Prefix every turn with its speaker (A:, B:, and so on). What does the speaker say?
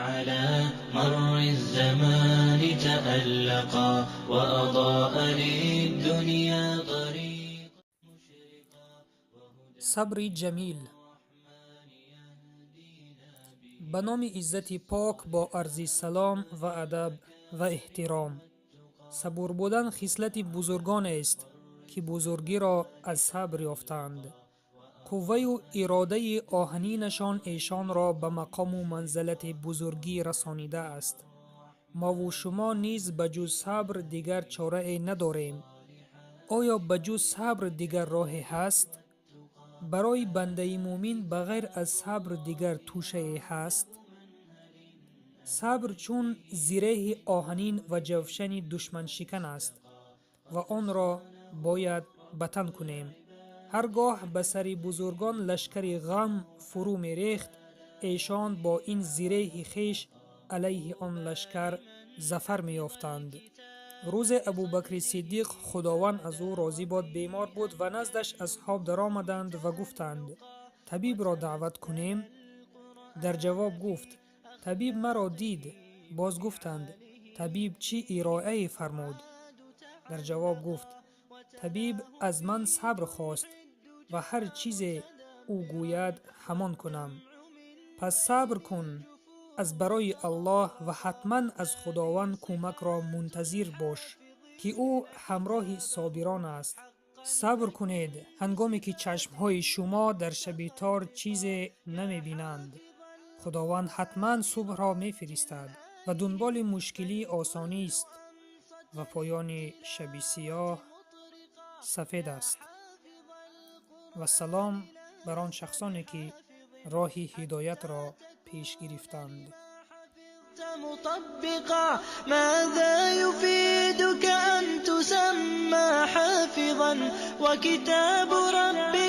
A: على مر الزمان تألقا وأضاء للدنيا طريق مشرقا.
B: صبر جمیل. به نام عزت پاک با عرض سلام و ادب و احترام. صبور بودن خصلت بزرگان است که بزرگی را از صبر یافتند. قوه و اراده آهنینشان ایشان را به مقام و منزلت بزرگی رسانیده است. ما و شما نیز بجز صبر دیگر چاره نداریم. آیا بجز صبر دیگر راهی هست؟ برای بنده مومن بغیر از صبر دیگر توشه هست؟ صبر چون زره آهنین و جوشن دشمن شکن است و آن را باید بتن کنیم. هرگاه به سر بزرگان لشکر غم فرو می ریخت، ایشان با این زره خیش علیه آن لشکر ظفر می یافتند. روز ابوبکر صدیق خداوند از او راضی باد بیمار بود و نزدش اصحاب در آمدند و گفتند طبیب را دعوت کنیم؟ در جواب گفت طبیب مرا دید. باز گفتند طبیب چی ارائه فرمود؟ در جواب گفت طبیب از من صبر خواست و هر چیز او گوید همان کنم. پس صبر کن از برای الله و حتما از خداوند کمک را منتظر باش که او همراه صابران است. صبر کنید هنگامی که چشمهای شما در شب تار چیز نمی بینند. خداوند حتما صبح را می فرستد و دنبال مشکلی آسانی است و پایان شب سیاه سفید است. و سلام بر آن شخصانی که راه هدایت را پیش گرفتند.
A: مطبقا ماذا يفيدك أن تسمى حافظا وكتاب رب